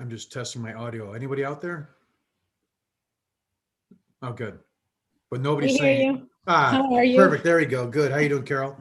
I'm just testing my audio. Anybody out there? Oh, good. But We nobody's hear saying. you. Ah, How are you? perfect. There you go. Good. How you doing, Carol?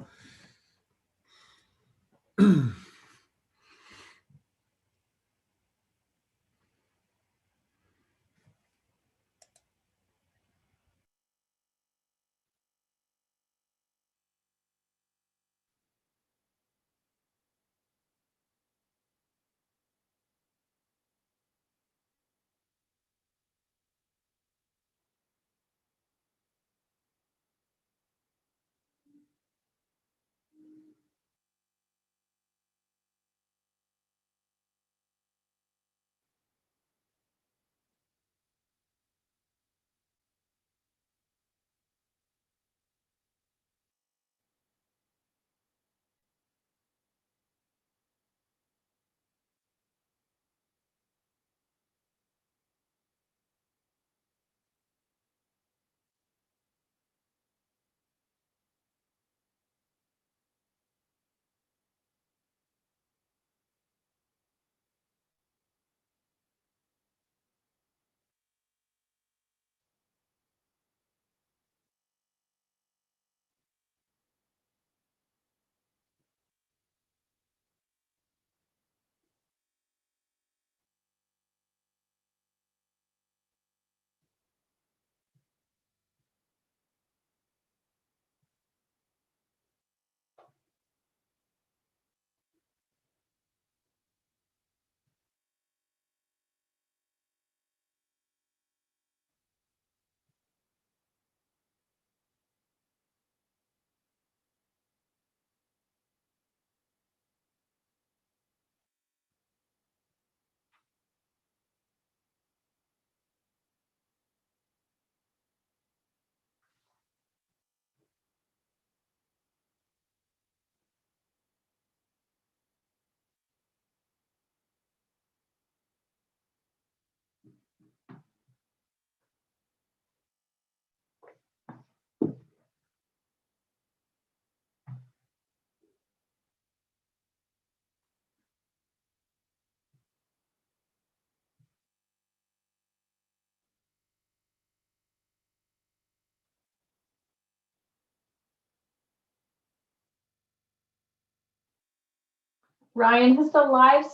Ryan, has the live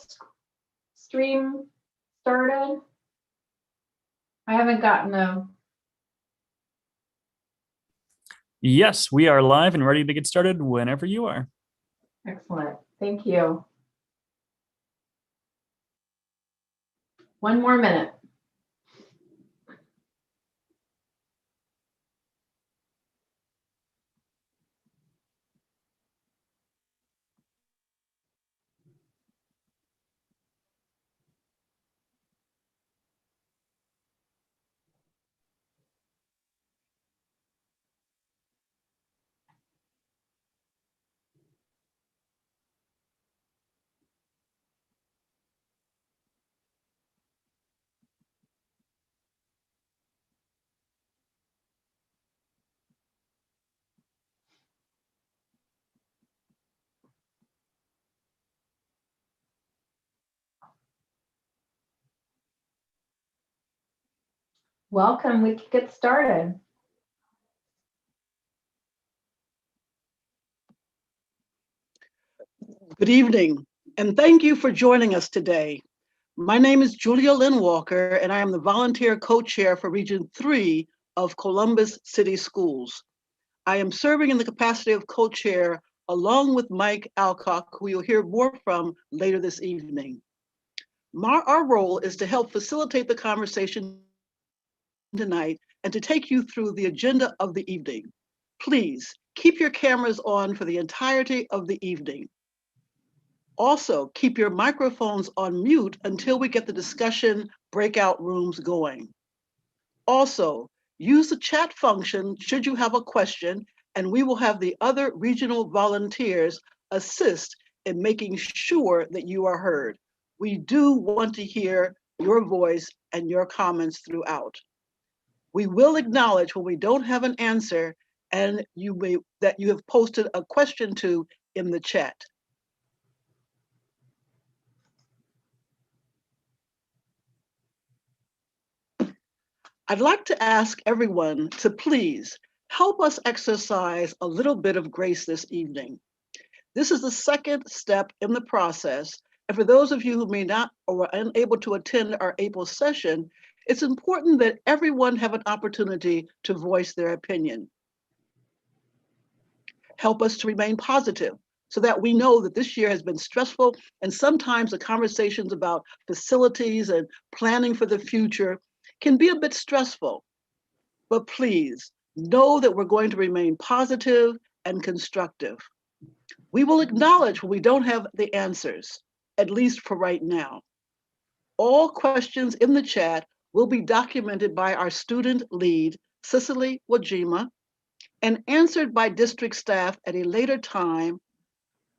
stream started? I haven't gotten a. Yes, we are live and ready to get started whenever you are. Excellent. Thank you. One more minute. Welcome. We can get started. Good evening, and thank you for joining us today. My name is Julia Lynn Walker, and I am the volunteer co-chair for Region 3 of Columbus City Schools. I am serving in the capacity of co-chair along with Mike Alcock, who you'll hear more from later this evening. Our role is to help facilitate the conversation tonight and to take you through the agenda of the evening. Please keep your cameras on for the entirety of the evening. Also, keep your microphones on mute until we get the discussion breakout rooms going. Also, use the chat function should you have a question, and we will have the other regional volunteers assist in making sure that you are heard. We do want to hear your voice and your comments throughout. We will acknowledge when we don't have an answer and that you have posted a question to in the chat. I'd like to ask everyone to please help us exercise a little bit of grace this evening. This is the second step in the process, and for those of you who may not or were unable to attend our April session, it's important that everyone have an opportunity to voice their opinion. Help us to remain positive so that we know that this year has been stressful, and sometimes the conversations about facilities and planning for the future can be a bit stressful. But please know that we're going to remain positive and constructive. We will acknowledge when we don't have the answers, at least for right now. All questions in the chat will be documented by our student lead, Cicely Wajima, and answered by district staff at a later time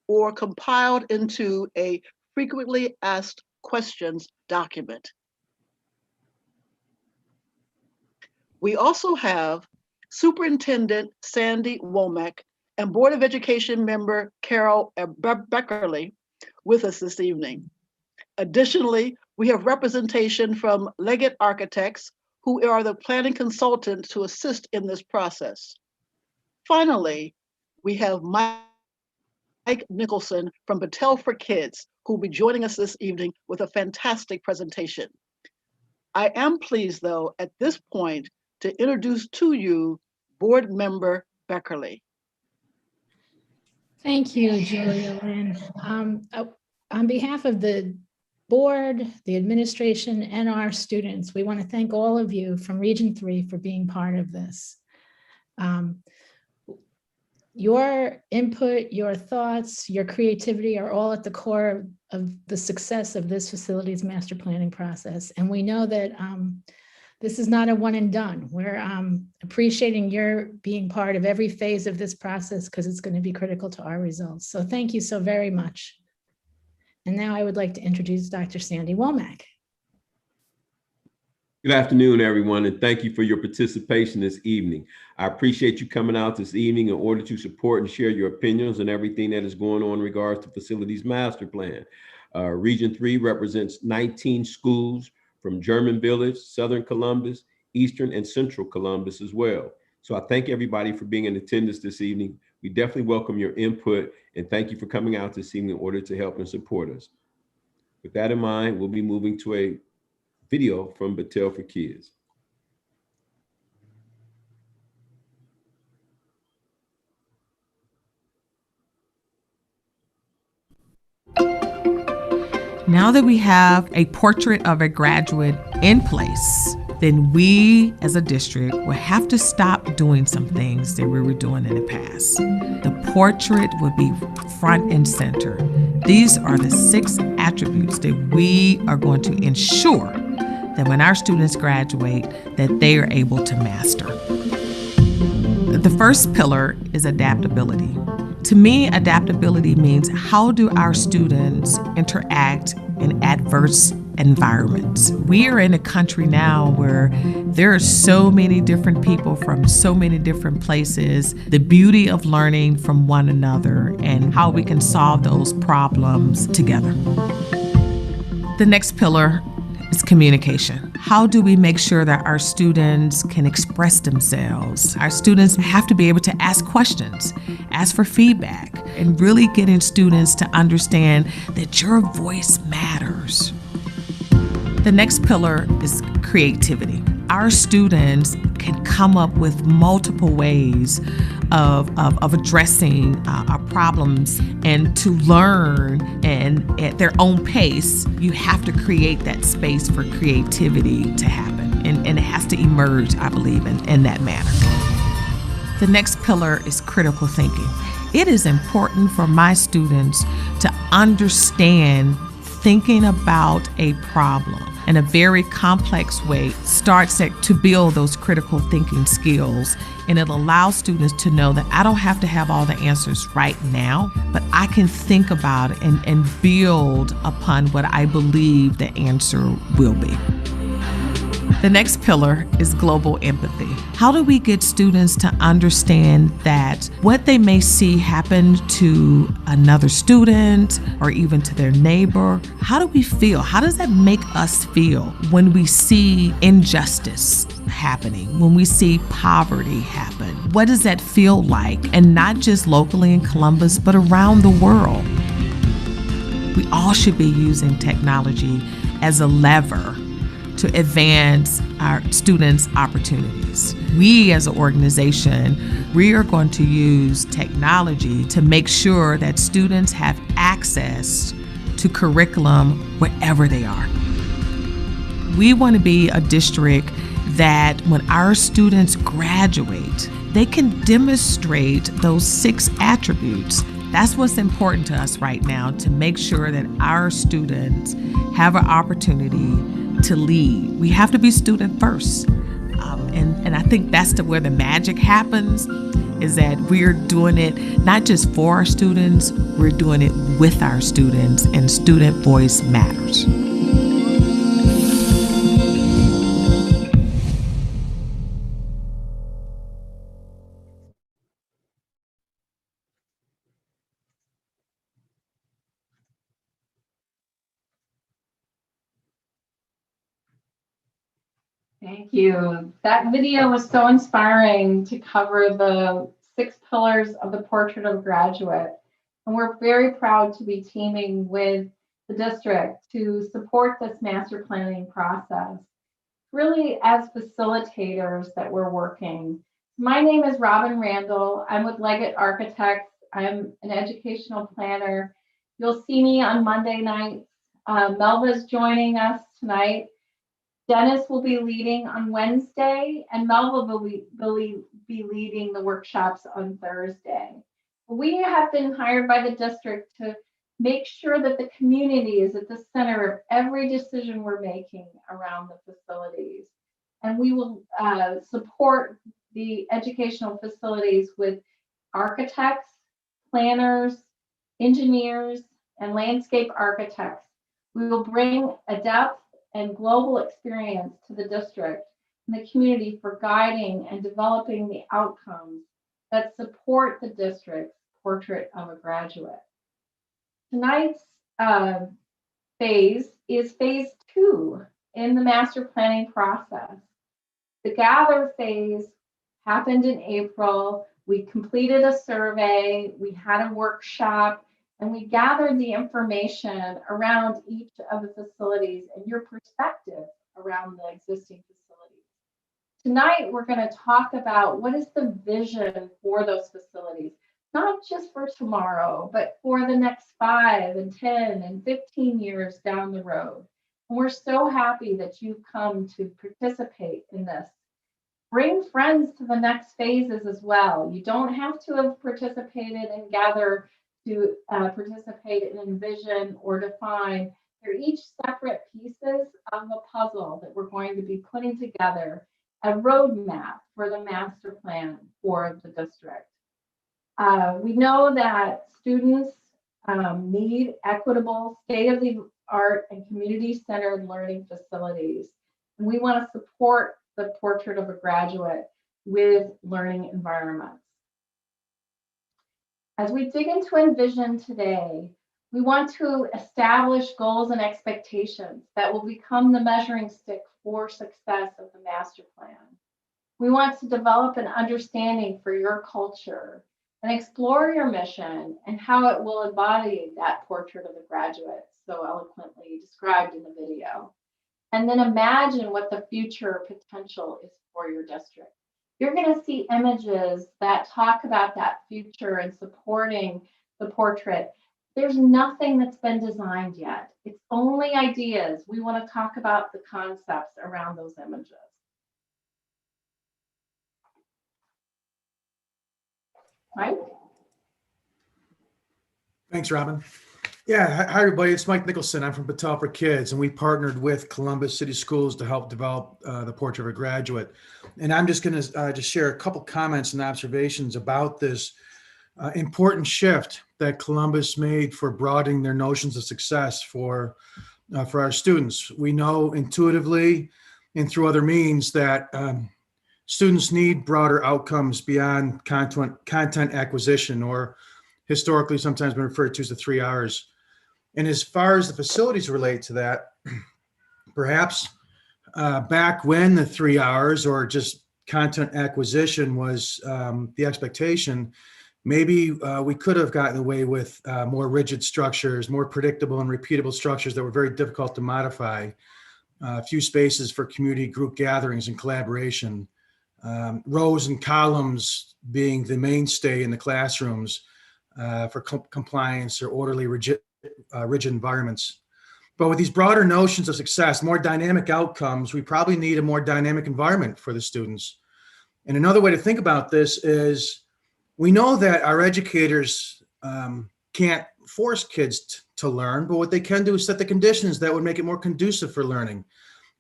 or compiled into a frequently asked questions document. We also have Superintendent Sandy Womack and Board of Education member Carol Beckerly with us this evening. Additionally, we have representation from Leggett Architects, who are the planning consultants to assist in this process. Finally, we have Mike Nicholson from Battelle for Kids, who will be joining us this evening with a fantastic presentation. I am pleased, though, at this point, to introduce to you Board Member Beckerly. Thank you, Julia Lynn. On behalf of the board, the administration, and our students, we want to thank all of you from Region 3 for being part of this. Your input, your thoughts, your creativity are all at the core of the success of this facilities master planning process. And we know that this is not a one and done. We're appreciating your being part of every phase of this process because it's going to be critical to our results. So thank you so very much. And now I would like to introduce Dr. Sandy Womack. Good afternoon, everyone, and thank you for your participation this evening. I appreciate you coming out this evening in order to support and share your opinions on everything that is going on in regards to Facilities Master Plan. Region 3 represents 19 schools from German Village, Southern Columbus, Eastern and Central Columbus as well. So I thank everybody for being in attendance this evening. We definitely welcome your input and thank you for coming out this evening in order to help and support us. With that in mind, we'll be moving to a video from Battelle for Kids. Now that we have a portrait of a graduate in place, then we as a district will have to stop doing some things that we were doing in the past. The portrait will be front and center. These are the 6 attributes that we are going to ensure that when our students graduate, that they are able to master. The first pillar is adaptability. To me, adaptability means how do our students interact in adverse environments. We are in a country now where there are so many different people from so many different places. The beauty of learning from one another and how we can solve those problems together. The next pillar is communication. How do we make sure that our students can express themselves? Our students have to be able to ask questions, ask for feedback, and really getting students to understand that your voice matters. The next pillar is creativity. Our students can come up with multiple ways of addressing our problems, and to learn and at their own pace, you have to create that space for creativity to happen. And it has to emerge, I believe, in that manner. The next pillar is critical thinking. It is important for my students to understand thinking about a problem in a very complex way starts to build those critical thinking skills, and it allows students to know that I don't have to have all the answers right now, but I can think about it and build upon what I believe the answer will be. The next pillar is global empathy. How do we get students to understand that what they may see happen to another student or even to their neighbor, how do we feel? How does that make us feel when we see injustice happening, when we see poverty happen? What does that feel like? And not just locally in Columbus, but around the world. We all should be using technology as a lever to advance our students' opportunities. We as an organization, we are going to use technology to make sure that students have access to curriculum wherever they are. We want to be a district that when our students graduate, they can demonstrate those 6 attributes. That's what's important to us right now, to make sure that our students have an opportunity to lead. We have to be student first. And I think that's where the magic happens, is that we're doing it not just for our students, we're doing it with our students, and student voice matters. Thank you. That video was so inspiring to cover the 6 pillars of the portrait of a graduate. And we're very proud to be teaming with the district to support this master planning process. Really, as facilitators that we're working. My name is Robin Randall. I'm with Leggett Architects. I'm an educational planner. You'll see me on Monday nights. Melva's joining us tonight. Dennis will be leading on Wednesday, and Melva will be leading the workshops on Thursday. We have been hired by the district to make sure that the community is at the center of every decision we're making around the facilities. And we will support the educational facilities with architects, planners, engineers, and landscape architects. We will bring a depth and global experience to the district and the community for guiding and developing the outcomes that support the district's portrait of a graduate. Tonight's phase is phase 2 in the master planning process. The gather phase happened in April. We completed a survey, we had a workshop, and we gathered the information around each of the facilities and your perspective around the existing facilities. Tonight, we're going to talk about what is the vision for those facilities, not just for tomorrow, but for the next 5 and 10 and 15 years down the road. And we're so happy that you've come to participate in this. Bring friends to the next phases as well. You don't have to have participated in Gather to participate in Envision or Define. They're each separate pieces of a puzzle that we're going to be putting together, a roadmap for the master plan for the district. We know that students need equitable, state-of-the-art, and community-centered learning facilities. And we want to support the portrait of a graduate with learning environments. As we dig into Envision today, we want to establish goals and expectations that will become the measuring stick for success of the master plan. We want to develop an understanding for your culture and explore your mission and how it will embody that portrait of the graduate so eloquently described in the video. And then imagine what the future potential is for your district. You're going to see images that talk about that future and supporting the portrait. There's nothing that's been designed yet. It's only ideas. We want to talk about the concepts around those images. Mike? Thanks, Robin. Yeah, hi everybody. It's Mike Nicholson. I'm from Battelle for Kids, and we partnered with Columbus City Schools to help develop the Portrait of a Graduate. And I'm just going to just share a couple comments and observations about this important shift that Columbus made for broadening their notions of success for our students. We know intuitively and through other means that students need broader outcomes beyond content acquisition, or historically sometimes been referred to as the 3 R's. And as far as the facilities relate to that, perhaps back when the 3 R's or just content acquisition was the expectation, maybe we could have gotten away with more rigid structures, more predictable and repeatable structures that were very difficult to modify, a few spaces for community group gatherings and collaboration, rows and columns being the mainstay in the classrooms for compliance or orderly, rigid environments. But with these broader notions of success, more dynamic outcomes, we probably need a more dynamic environment for the students. And another way to think about this is, we know that our educators can't force kids to learn, but what they can do is set the conditions that would make it more conducive for learning.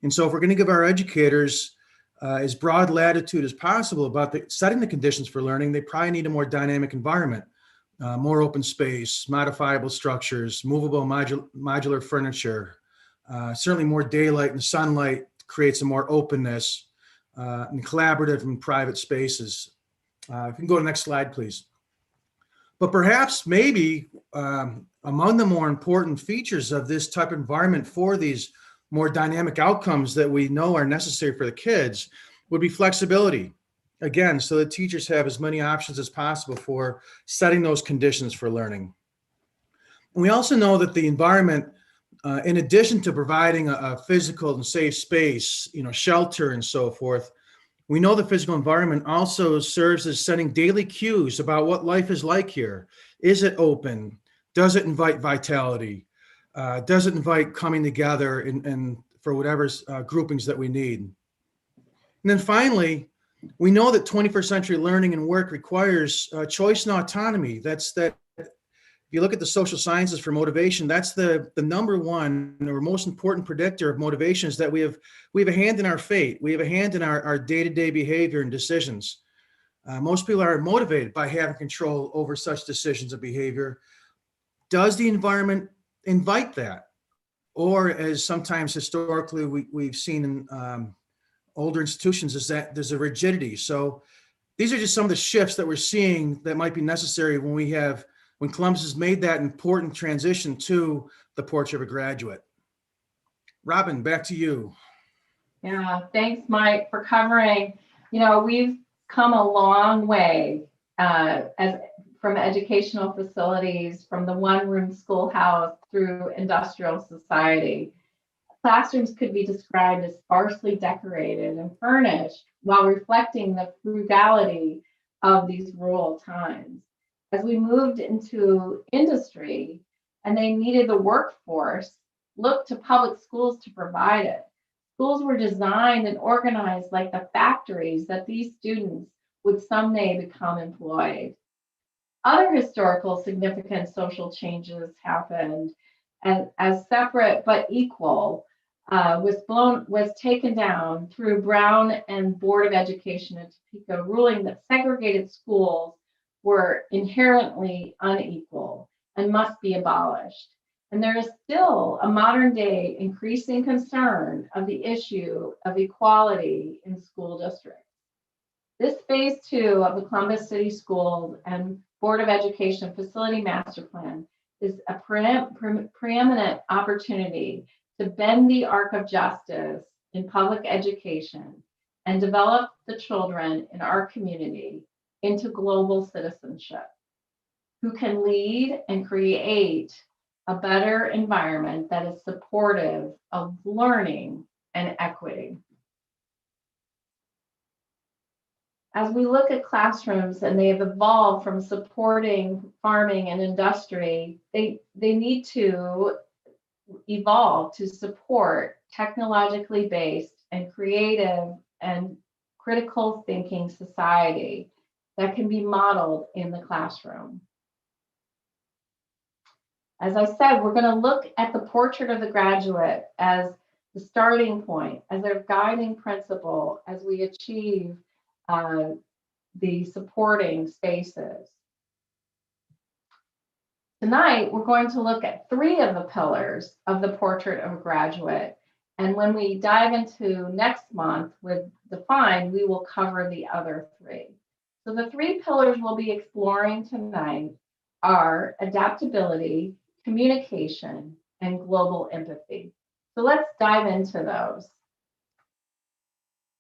And so if we're going to give our educators as broad latitude as possible about setting the conditions for learning, they probably need a more dynamic environment. More open space, modifiable structures, movable modular furniture, certainly more daylight and sunlight creates a more openness, and collaborative and private spaces. If you can go to the next slide, please. But perhaps maybe among the more important features of this type of environment for these more dynamic outcomes that we know are necessary for the kids would be flexibility. Again, so that teachers have as many options as possible for setting those conditions for learning. And we also know that the environment, in addition to providing a physical and safe space, shelter and so forth, we know the physical environment also serves as setting daily cues about what life is like here. Is it open? Does it invite vitality? Does it invite coming together and for whatever groupings that we need? And then finally, we know that 21st century learning and work requires choice and autonomy. If you look at the social sciences for motivation, that's the number one or most important predictor of motivation, is that we have a hand in our fate. We have a hand in our day-to-day behavior and decisions. Most people are motivated by having control over such decisions of behavior. Does the environment invite that? Or, as sometimes historically we've seen in older institutions, is that there's a rigidity. So these are just some of the shifts that we're seeing that might be necessary when Columbus has made that important transition to the portrait of a graduate. Robin, back to you. Yeah, thanks, Mike, for covering. We've come a long way from educational facilities, from the one-room schoolhouse through industrial society. Classrooms could be described as sparsely decorated and furnished while reflecting the frugality of these rural times. As we moved into industry and they needed the workforce, looked to public schools to provide it. Schools were designed and organized like the factories that these students would someday become employed. Other historical significant social changes happened, and as separate but equal was taken down through Brown and Board of Education in Topeka ruling that segregated schools were inherently unequal and must be abolished. And there is still a modern day increasing concern of the issue of equality in school districts. This phase 2 of the Columbus City Schools and Board of Education Facility Master Plan is a preeminent opportunity to bend the arc of justice in public education and develop the children in our community into global citizenship, who can lead and create a better environment that is supportive of learning and equity. As we look at classrooms, and they have evolved from supporting farming and industry, they need to evolve to support technologically based and creative and critical thinking society that can be modeled in the classroom. As I said, we're going to look at the portrait of the graduate as the starting point, as their guiding principle as we achieve the supporting spaces. Tonight, we're going to look at 3 of the pillars of the portrait of a graduate And when we dive into next month with Define, we will cover the other three. So the three pillars we'll be exploring tonight are adaptability, communication, and global empathy. So let's dive into those.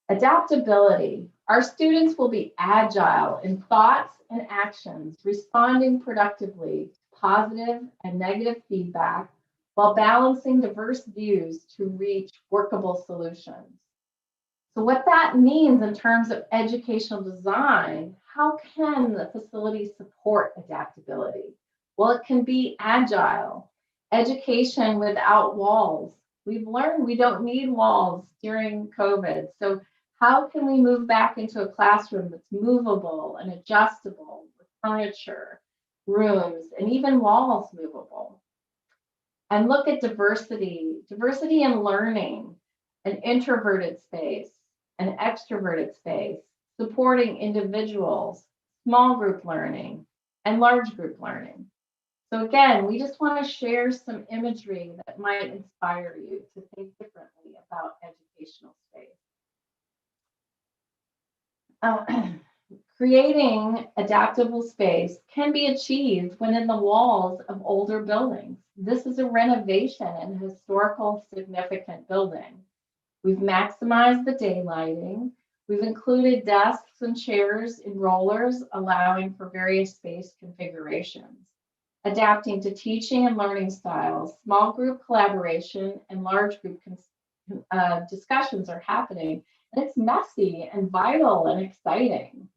Adaptability. Our students will be agile in thoughts and actions, responding productively to positive and negative feedback while balancing diverse views to reach workable solutions. So what that means in terms of educational design, how can the facility support adaptability? Well, it can be agile, education without walls. We've learned we don't need walls during COVID. So how can we move back into a classroom that's movable and adjustable with furniture, rooms, and even walls movable? And look at diversity in learning, an introverted space, an extroverted space, supporting individuals, small group learning, and large group learning. So again, we just want to share some imagery that might inspire you to think differently about educational space. Creating adaptable space can be achieved within the walls of older buildings. This is a renovation in a historical significant building. We've maximized the daylighting. We've included desks and chairs in rollers, allowing for various space configurations. Adapting to teaching and learning styles, small group collaboration and large group discussions are happening. And it's messy and vital and exciting.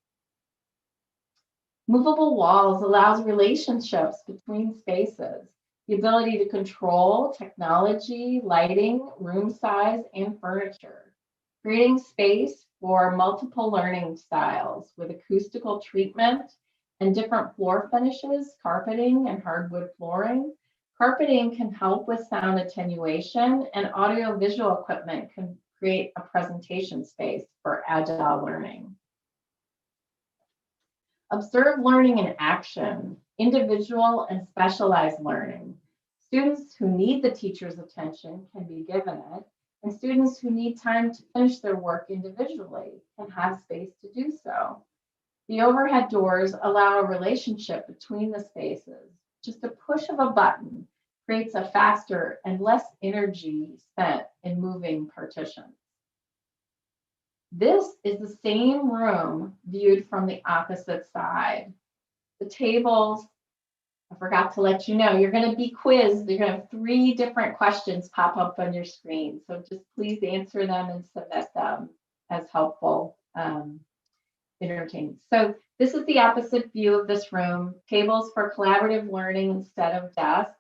Movable walls allows relationships between spaces, the ability to control technology, lighting, room size, and furniture, creating space for multiple learning styles with acoustical treatment and different floor finishes, carpeting, and hardwood flooring. Carpeting can help with sound attenuation, and audio-visual equipment can create a presentation space for agile learning. Observe learning in action, individual and specialized learning. Students who need the teacher's attention can be given it, and students who need time to finish their work individually can have space to do so. The overhead doors allow a relationship between the spaces. Just a push of a button creates a faster and less energy spent in moving partitions. This is the same room viewed from the opposite side. The tables, I forgot to let you know, you're going to be quizzed. You're going to have 3 different questions pop up on your screen. So just please answer them and submit them as helpful entertainment. So this is the opposite view of this room. Tables for collaborative learning instead of desks.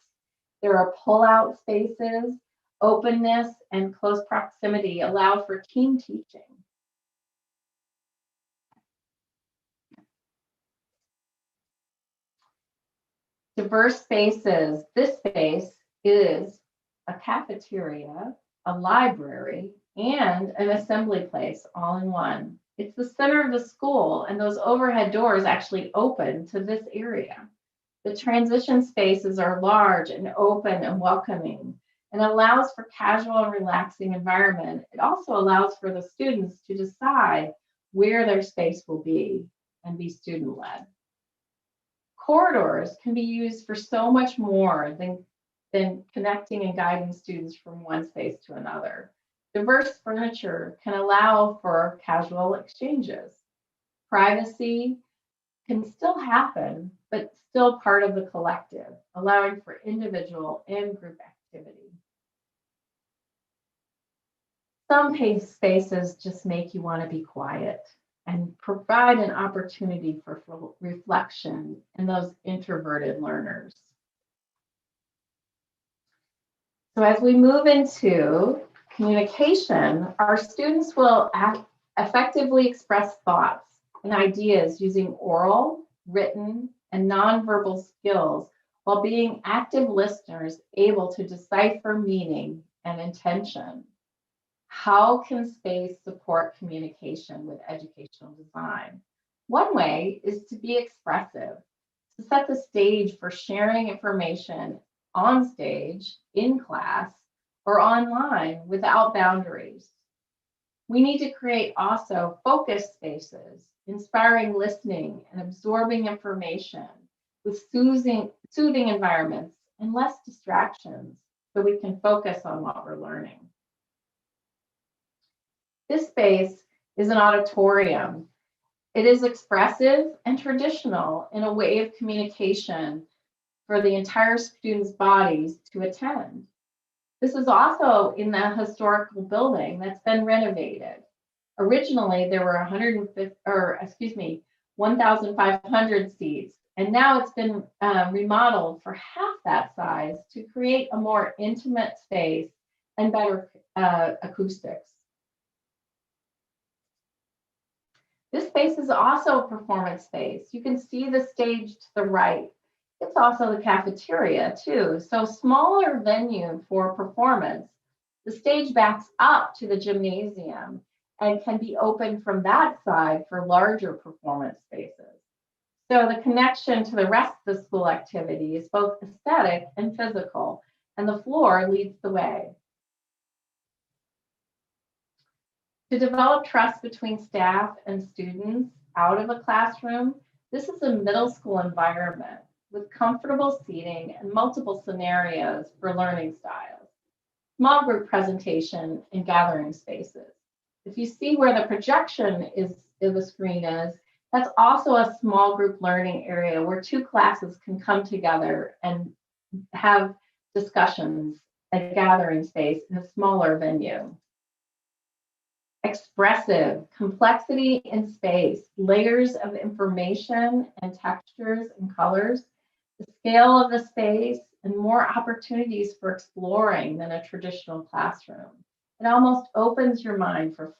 There are pull-out spaces. Openness and close proximity allow for team teaching. Diverse spaces. This space is a cafeteria, a library, and an assembly place all in one. It's the center of the school, and those overhead doors actually open to this area. The transition spaces are large and open and welcoming, and allows for casual and relaxing environment. It also allows for the students to decide where their space will be and be student-led. Corridors can be used for so much more than connecting and guiding students from one space to another. Diverse furniture can allow for casual exchanges. Privacy can still happen, but still part of the collective, allowing for individual and group activity. Some spaces just make you want to be quiet and provide an opportunity for reflection in those introverted learners. So as we move into communication, our students will effectively express thoughts and ideas using oral, written, and nonverbal skills while being active listeners able to decipher meaning and intention. How can space support communication with educational design? One way is to be expressive, to set the stage for sharing information on stage, in class, or online without boundaries. We need to create also focused spaces, inspiring listening and absorbing information with soothing environments and less distractions so we can focus on what we're learning. This space is an auditorium. It is expressive and traditional in a way of communication for the entire students' bodies to attend. This is also in the historical building that's been renovated. Originally, there were 1,500 seats, and now it's been remodeled for half that size to create a more intimate space and better acoustics. This space is also a performance space. You can see the stage to the right. It's also the cafeteria too, so smaller venue for performance. The stage backs up to the gymnasium and can be opened from that side for larger performance spaces. So the connection to the rest of the school activity is both aesthetic and physical, and the floor leads the way. To develop trust between staff and students out of a classroom, this is a middle school environment with comfortable seating and multiple scenarios for learning styles, small group presentation, and gathering spaces. If you see where the projection is, the screen is, that's also a small group learning area where two classes can come together and have discussions at gathering space in a smaller venue. Expressive, complexity in space, layers of information and textures and colors, the scale of the space, and more opportunities for exploring than a traditional classroom. It almost opens your mind for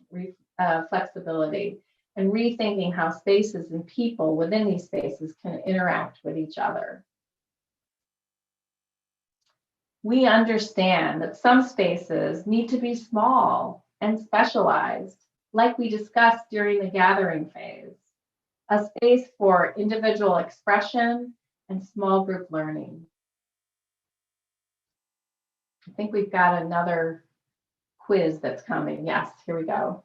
flexibility and rethinking how spaces and people within these spaces can interact with each other. We understand that some spaces need to be small and specialized, like we discussed during the gathering phase, a space for individual expression and small group learning. I think we've got another quiz that's coming. Yes, here we go.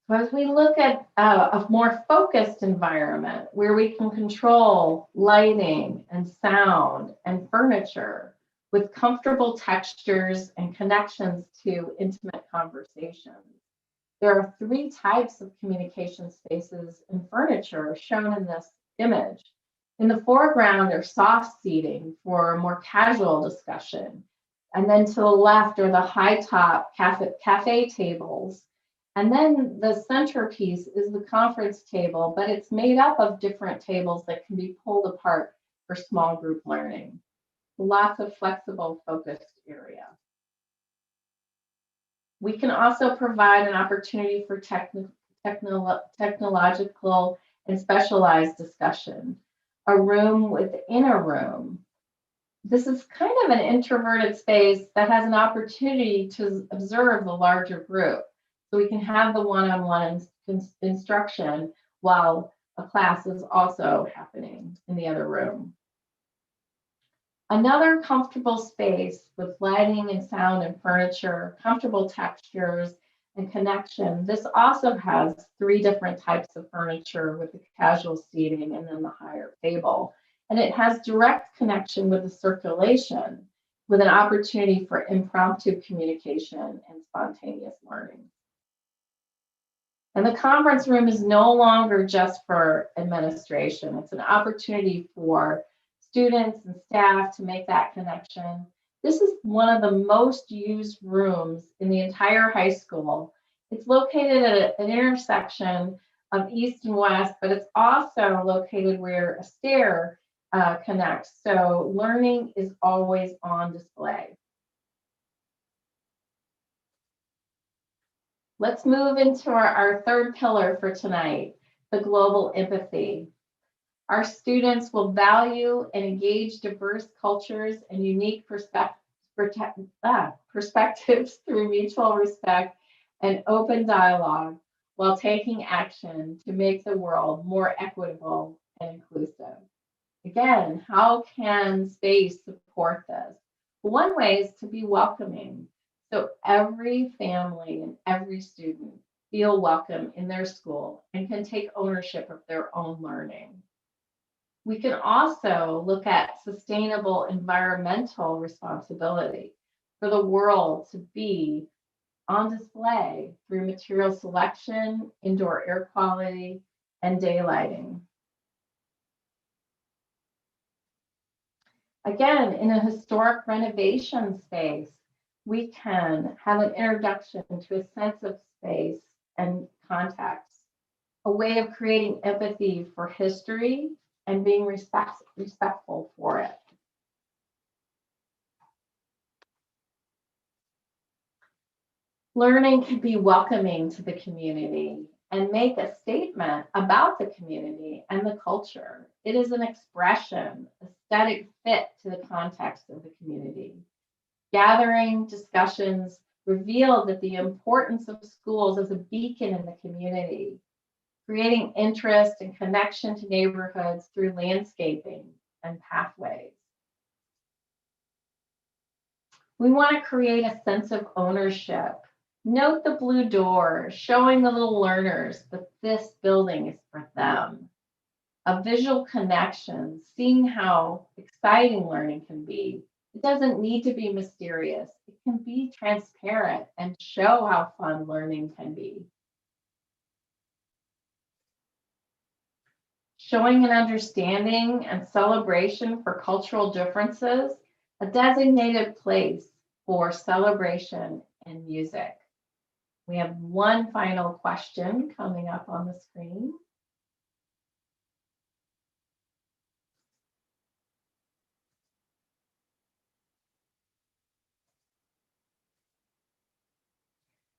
So as we look at a more focused environment where we can control lighting and sound and furniture with comfortable textures and connections to intimate conversations, there are three types of communication spaces and furniture shown in this image. In the foreground are soft seating for more casual discussion. And then to the left are the high top cafe tables. And then the centerpiece is the conference table, but it's made up of different tables that can be pulled apart for small group learning. Lots of flexible, focused area. We can also provide an opportunity for technological and specialized discussion, a room within a room. This is kind of an introverted space that has an opportunity to observe the larger group. So we can have the one-on-one instruction while a class is also happening in the other room. Another comfortable space with lighting and sound and furniture, comfortable textures and connection. This also has three different types of furniture with the casual seating and then the higher table. And it has direct connection with the circulation with an opportunity for impromptu communication and spontaneous learning. And the conference room is no longer just for administration. It's an opportunity for students and staff to make that connection. This is one of the most used rooms in the entire high school. It's located at an intersection of east and west, but it's also located where a stair connects. So learning is always on display. Let's move into our third pillar for tonight, the global empathy. Our students will value and engage diverse cultures and unique perspectives through mutual respect and open dialogue while taking action to make the world more equitable and inclusive. Again, how can space support this? One way is to be welcoming. So every family and every student feel welcome in their school and can take ownership of their own learning. We can also look at sustainable environmental responsibility for the world to be on display through material selection, indoor air quality, and daylighting. Again, in a historic renovation space, we can have an introduction to a sense of space and context, a way of creating empathy for history and being respectful for it. Learning can be welcoming to the community and make a statement about the community and the culture. It is an expression, aesthetic fit to the context of the community. Gathering discussions revealed that the importance of schools as a beacon in the community, creating interest and connection to neighborhoods through landscaping and pathways. We want to create a sense of ownership. Note the blue door showing the little learners that this building is for them. A visual connection, seeing how exciting learning can be. It doesn't need to be mysterious. It can be transparent and show how fun learning can be. Showing an understanding and celebration for cultural differences, a designated place for celebration and music. We have one final question coming up on the screen.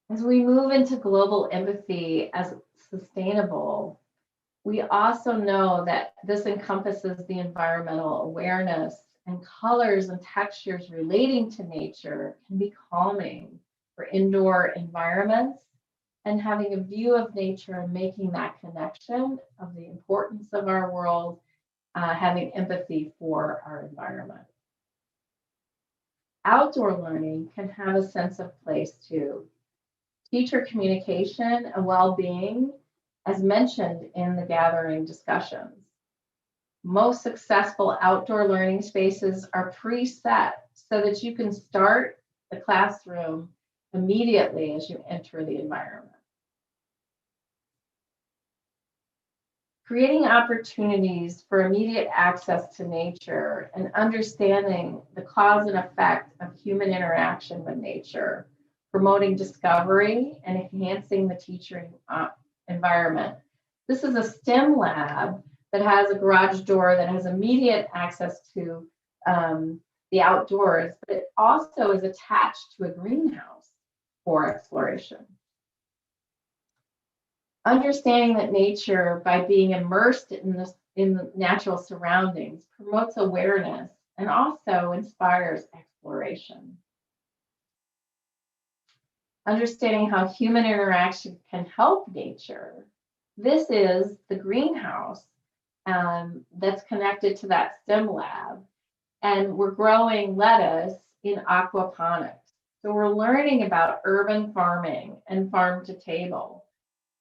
As we move into global empathy as sustainable, we also know that this encompasses the environmental awareness, and colors and textures relating to nature can be calming for indoor environments, and having a view of nature and making that connection of the importance of our world, having empathy for our environment. Outdoor learning can have a sense of place too. Teacher communication and well-being, as mentioned in the gathering discussions. Most successful outdoor learning spaces are preset so that you can start the classroom immediately as you enter the environment. Creating opportunities for immediate access to nature and understanding the cause and effect of human interaction with nature, promoting discovery and enhancing the teaching environment. This is a STEM lab that has a garage door that has immediate access to the outdoors, but it also is attached to a greenhouse for exploration. Understanding that nature, by being immersed in the natural surroundings, promotes awareness and also inspires exploration. Understanding how human interaction can help nature. This is the greenhouse that's connected to that STEM lab. And we're growing lettuce in aquaponics. So we're learning about urban farming and farm to table.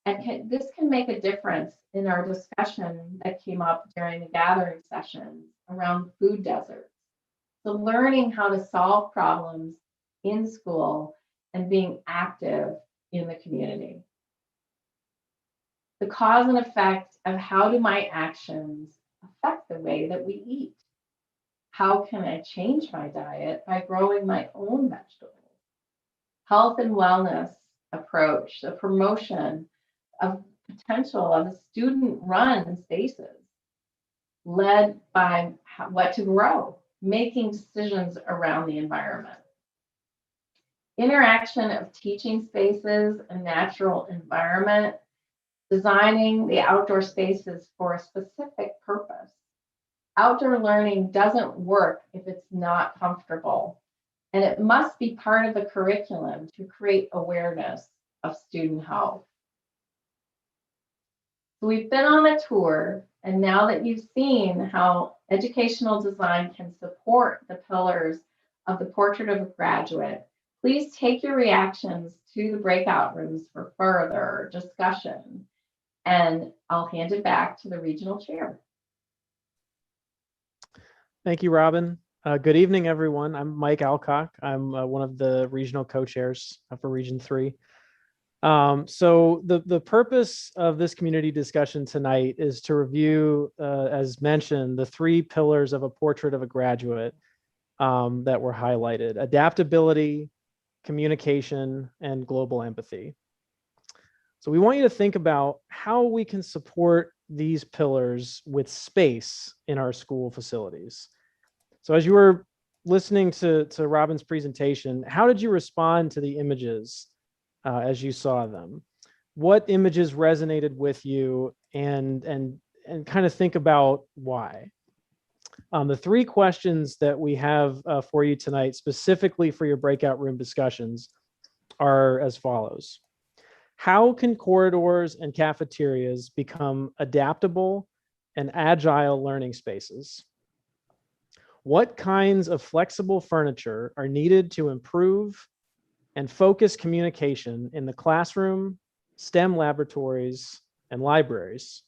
And this can make a difference in our discussion that came up during the gathering sessions around food deserts. So learning how to solve problems in school and being active in the community. The cause and effect of how do my actions affect the way that we eat? How can I change my diet by growing my own vegetables? Health and wellness approach, the promotion of potential of student-run spaces led by what to grow, making decisions around the environment. Interaction of teaching spaces and natural environment, designing the outdoor spaces for a specific purpose. Outdoor learning doesn't work if it's not comfortable, and it must be part of the curriculum to create awareness of student health. So we've been on a tour And now that you've seen how educational design can support the pillars of the portrait of a graduate, please take your reactions to the breakout rooms for further discussion. And I'll hand it back to the regional chair. Thank you, Robin. Good evening, everyone. I'm Mike Alcock. I'm one of the regional co-chairs for Region 3. So the purpose of this community discussion tonight is to review, as mentioned, the 3 pillars of a portrait of a graduate that were highlighted: adaptability, communication, and global empathy. So we want you to think about how we can support these pillars with space in our school facilities. So as you were listening to Robin's presentation, how did you respond to the images as you saw them? What images resonated with you, and kind of think about why? The 3 questions that we have for you tonight, specifically for your breakout room discussions, are as follows. How can corridors and cafeterias become adaptable and agile learning spaces? What kinds of flexible furniture are needed to improve and focus communication in the classroom, STEM laboratories, and libraries?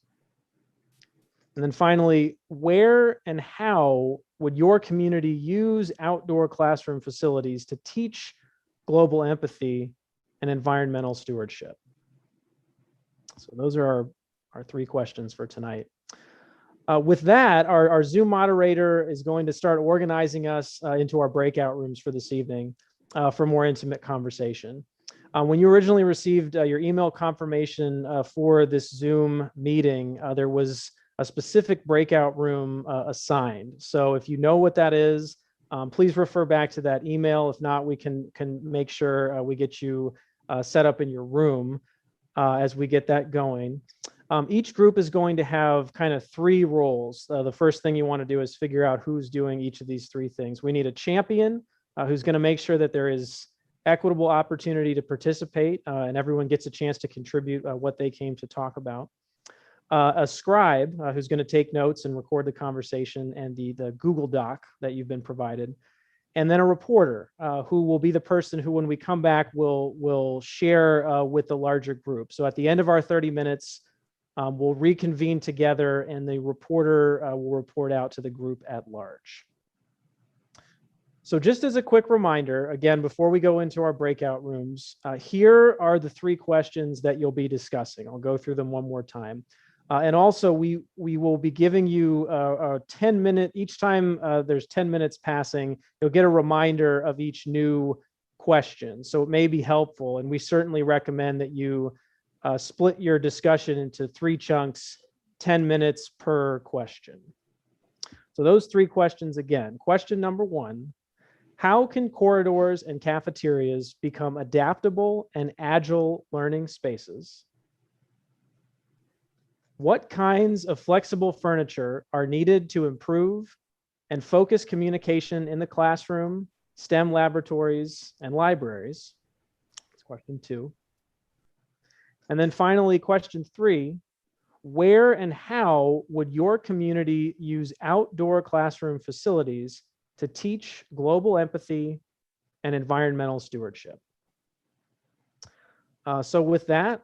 And then finally, where and how would your community use outdoor classroom facilities to teach global empathy and environmental stewardship? So those are our 3 questions for tonight. With that, our Zoom moderator is going to start organizing us into our breakout rooms for this evening for more intimate conversation. When you originally received your email confirmation for this Zoom meeting, there was a specific breakout room assigned. So if you know what that is, please refer back to that email. If not, we can make sure we get you set up in your room as we get that going. Each group is going to have kind of 3 roles. The first thing you want to do is figure out who's doing each of these 3 things. We need a champion who's going to make sure that there is equitable opportunity to participate and everyone gets a chance to contribute what they came to talk about. A scribe who's going to take notes and record the conversation and the Google Doc that you've been provided. And then a reporter who will be the person who, when we come back, will share with the larger group. So at the end of our 30 minutes, we'll reconvene together and the reporter will report out to the group at large. So just as a quick reminder, again, before we go into our breakout rooms, here are the 3 questions that you'll be discussing. I'll go through them one more time. And also we will be giving you a 10-minute, each time there's 10 minutes passing, you'll get a reminder of each new question. So it may be helpful. And we certainly recommend that you split your discussion into 3 chunks, 10 minutes per question. So those 3 questions again. Question number 1, how can corridors and cafeterias become adaptable and agile learning spaces? What kinds of flexible furniture are needed to improve and focus communication in the classroom, STEM laboratories, and libraries? That's question 2. And then finally, question 3, where and how would your community use outdoor classroom facilities to teach global empathy and environmental stewardship? So with that,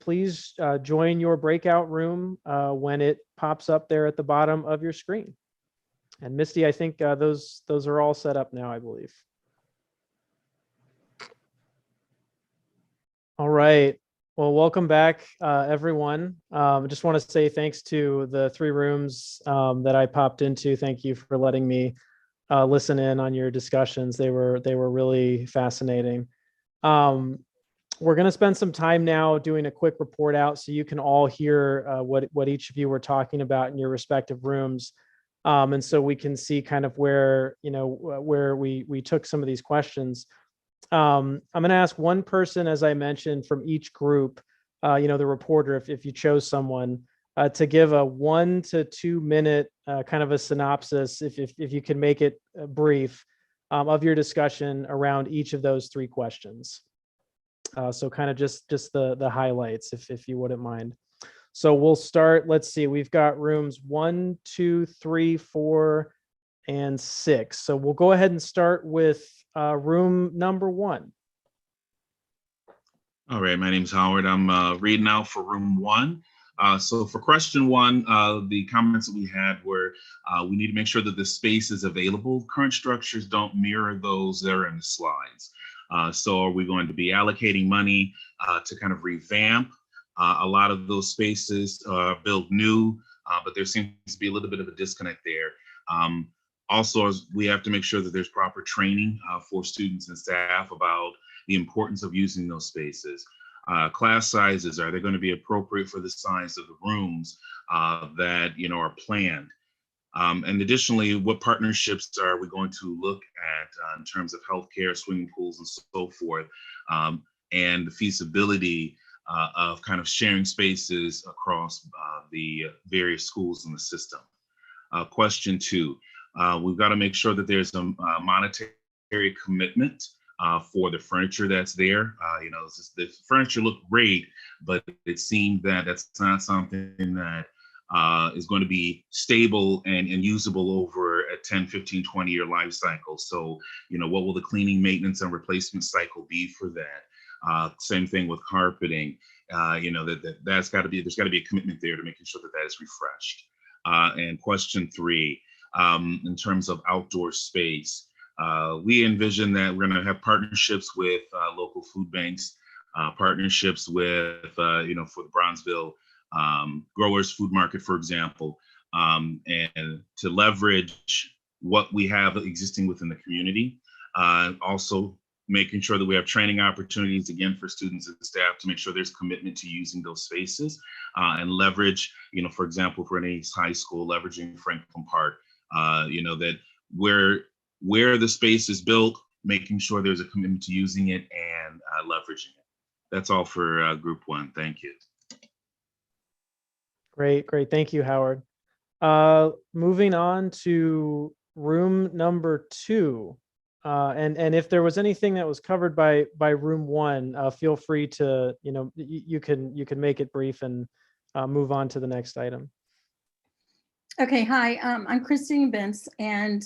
please join your breakout room when it pops up there at the bottom of your screen. And Misty, I think those are all set up now, I believe. All right. Well, welcome back, everyone. I just want to say thanks to the 3 rooms that I popped into. Thank you for letting me listen in on your discussions. They were really fascinating. We're going to spend some time now doing a quick report out so you can all hear what each of you were talking about in your respective rooms. And so we can see kind of where we took some of these questions. I'm going to ask one person, as I mentioned, from each group, the reporter, if you chose someone, to give a 1 to 2 minute kind of a synopsis, if you can make it brief, of your discussion around each of those 3 questions. So kind of just the highlights, if you wouldn't mind. So we'll start, let's see, we've got rooms 1, 2, 3, 4, and 6. So we'll go ahead and start with room number 1. All right, my name's Howard. I'm reading out for room 1. So for question 1, the comments that we had were we need to make sure that the space is available. Current structures don't mirror those that are in the slides. So are we going to be allocating money to kind of revamp a lot of those spaces, build new, but there seems to be a little bit of a disconnect there. Also, we have to make sure that there's proper training for students and staff about the importance of using those spaces. Class sizes, are they going to be appropriate for the size of the rooms that are planned? And additionally, what partnerships are we going to look at in terms of healthcare, swimming pools, and so forth, and the feasibility of kind of sharing spaces across the various schools in the system. Question 2, we've got to make sure that there's a monetary commitment for the furniture that's there. The furniture looked great, but it seemed that that's not something that is going to be stable and usable over a 10, 15, 20-year life cycle. So, what will the cleaning, maintenance, and replacement cycle be for that? Same thing with carpeting. There's got to be a commitment there to making sure that that is refreshed. And question 3, in terms of outdoor space, we envision that we're going to have partnerships with local food banks, partnerships with, for the Bronzeville Growers Food Market, for example, and to leverage what we have existing within the community. Also, making sure that we have training opportunities, again, for students and staff to make sure there's commitment to using those spaces and leverage, for example, for any high school, leveraging Franklin Park, that where the space is built, making sure there's a commitment to using it and leveraging it. That's all for group 1. Thank you. Great. Thank you, Howard. Moving on to room number 2. And if there was anything that was covered by room 1, feel free to, you can make it brief and move on to the next item. Okay, hi, I'm Christine Bentz, and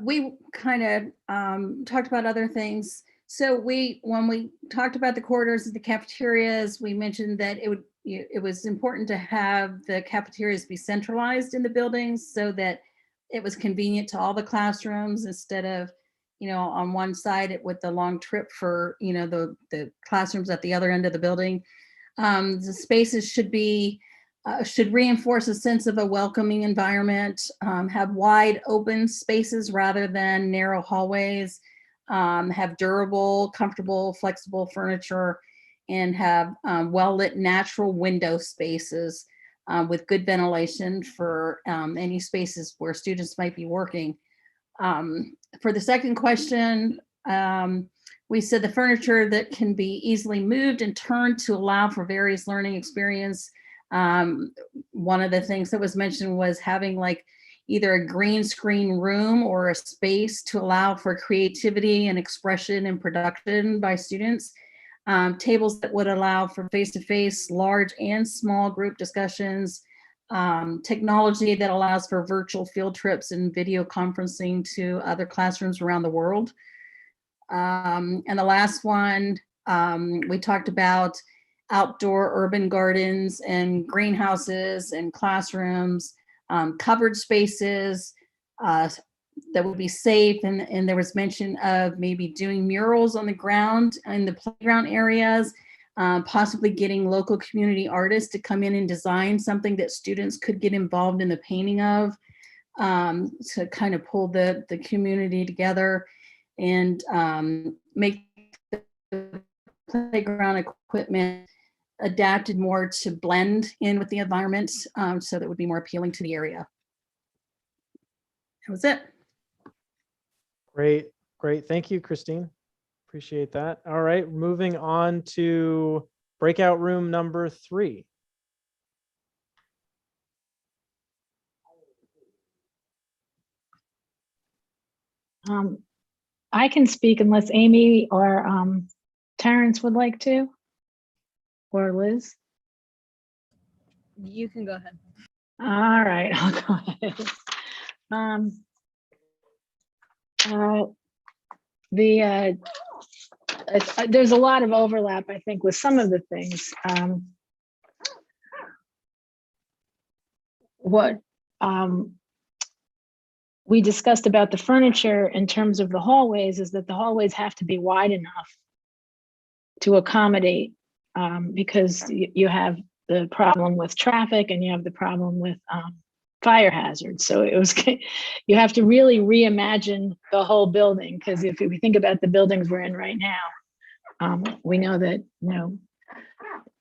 we kind of talked about other things. So when we talked about the corridors of the cafeterias, we mentioned that it was important to have the cafeterias be centralized in the buildings so that it was convenient to all the classrooms instead of, on one side with the long trip for, the classrooms at the other end of the building. The spaces should reinforce a sense of a welcoming environment, have wide open spaces rather than narrow hallways, have durable, comfortable, flexible furniture, and have well-lit natural window spaces with good ventilation for any spaces where students might be working. For the second question, we said the furniture that can be easily moved and turned to allow for various learning experience. One of the things that was mentioned was having like either a green screen room or a space to allow for creativity and expression and production by students. Tables that would allow for face-to-face, large and small group discussions, technology that allows for virtual field trips and video conferencing to other classrooms around the world. And the last one, we talked about outdoor urban gardens and greenhouses and classrooms, covered spaces that would be safe. And there was mention of maybe doing murals on the ground in the playground areas, possibly getting local community artists to come in and design something that students could get involved in the painting of, to kind of pull the community together and make the playground equipment adapted more to blend in with the environment, so that would be more appealing to the area. That was it. Great. Thank you, Christine. Appreciate that. All right, moving on to breakout room number 3. I can speak unless Amy or Terrence would like to, or Liz. You can go ahead. All right, I'll go ahead. There's a lot of overlap, I think, with some of the things. What we discussed about the furniture in terms of the hallways is that the hallways have to be wide enough to accommodate, because you have the problem with traffic and you have the problem with fire hazards. So it was, you have to really reimagine the whole building, because if we think about the buildings we're in right now, we know that,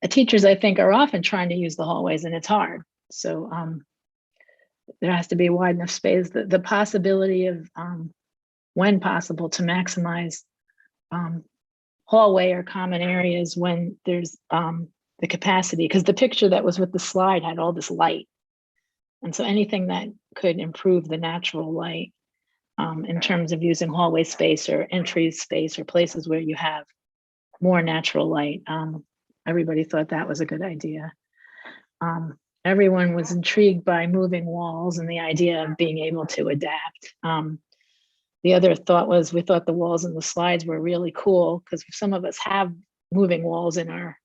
teachers, I think, are often trying to use the hallways and it's hard. So there has to be wide enough space. The possibility of, when possible, to maximize hallway or common areas when there's the capacity, because the picture that was with the slide had all this light. And so anything that could improve the natural light in terms of using hallway space or entry space or places where you have more natural light, everybody thought that was a good idea. Everyone was intrigued by moving walls and the idea of being able to adapt. The other thought was, we thought the walls and the slides were really cool, because some of us have moving walls in our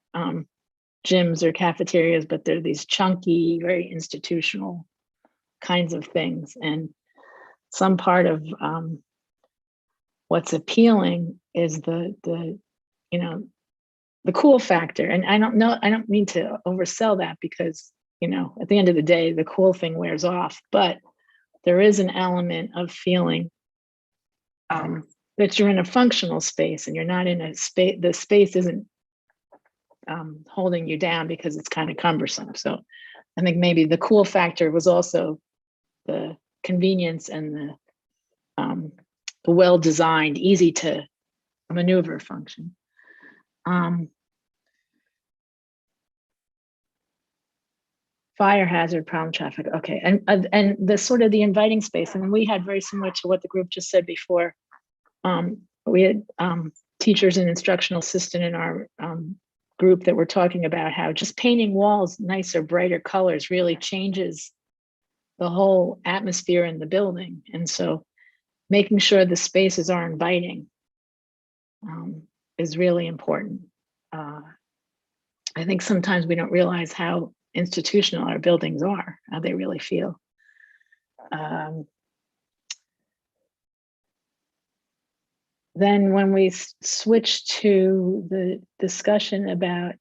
gyms or cafeterias, but they're these chunky, very institutional kinds of things. And some part of what's appealing is the cool factor. And I don't mean to oversell that, because, at the end of the day, the cool thing wears off, but there is an element of feeling that you're in a functional space and you're not in a space, the space isn't holding you down because it's kind of cumbersome. So I think maybe the cool factor was also the convenience and the well-designed, easy to maneuver function. Fire hazard, problem, traffic. Okay, and the sort of the inviting space, and we had very similar to what the group just said before. We had teachers and instructional assistant in our group that were talking about how just painting walls nicer, brighter colors really changes the whole atmosphere in the building. And so making sure the spaces are inviting is really important. I think sometimes we don't realize how institutional our buildings are, how they really feel. Then when we switched to the discussion about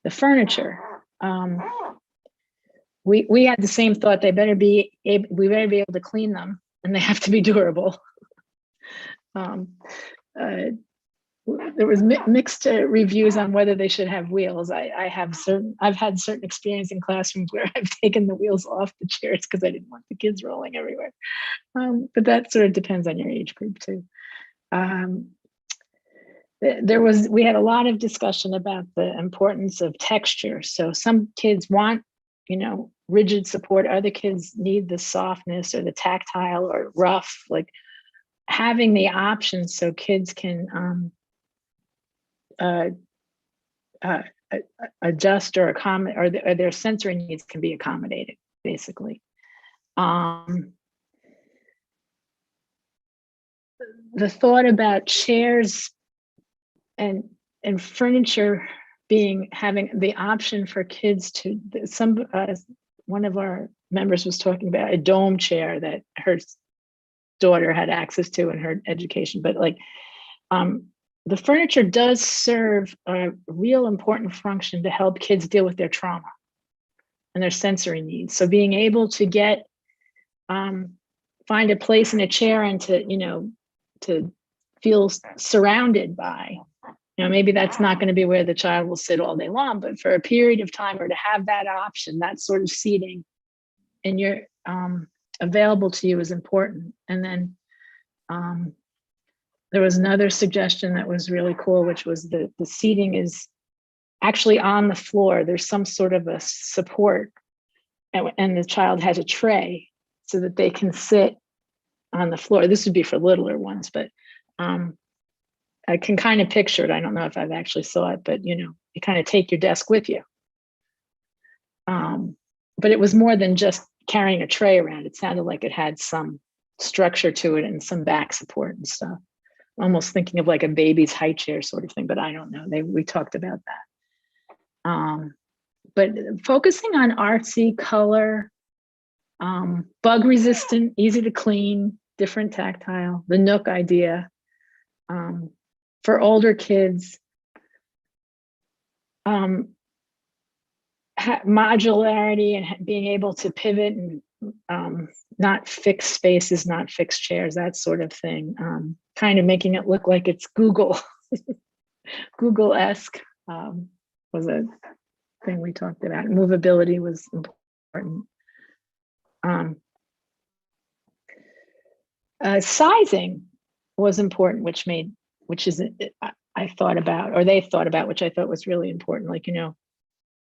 the furniture, we had the same thought. We better be able to clean them, and they have to be durable. There was mixed reviews on whether they should have wheels. I've had certain experience in classrooms where I've taken the wheels off the chairs because I didn't want the kids rolling everywhere. But that sort of depends on your age group too. We had a lot of discussion about the importance of texture. So some kids want, rigid support. Other kids need the softness or the tactile or rough, like having the options so kids can adjust or accommodate, or their sensory needs can be accommodated, basically. The thought about chairs and furniture having the option for kids to, one of our members was talking about a dome chair that her daughter had access to in her education, but the furniture does serve a real important function to help kids deal with their trauma and their sensory needs. So being able to find a place in a chair and to feel surrounded by, maybe that's not going to be where the child will sit all day long, but for a period of time, or to have that option, that sort of seating and you're available to you is important. And then there was another suggestion that was really cool, which was the seating is actually on the floor. There's some sort of a support, and the child has a tray so that they can sit on the floor. This would be for littler ones, but I can kind of picture it. I don't know if I've actually saw it, but you kind of take your desk with you. But it was more than just carrying a tray around. It sounded like it had some structure to it and some back support and stuff. Almost thinking of like a baby's high chair sort of thing, but I don't know. We talked about that. But focusing on artsy color, bug resistant, easy to clean, different tactile, the Nook idea. For older kids, modularity and being able to pivot and not fixed spaces, not fixed chairs, that sort of thing. Kind of making it look like it's Google, Google-esque was a thing we talked about. Movability was important. Sizing was important, which is I thought about, or they thought about, which I thought was really important. Like,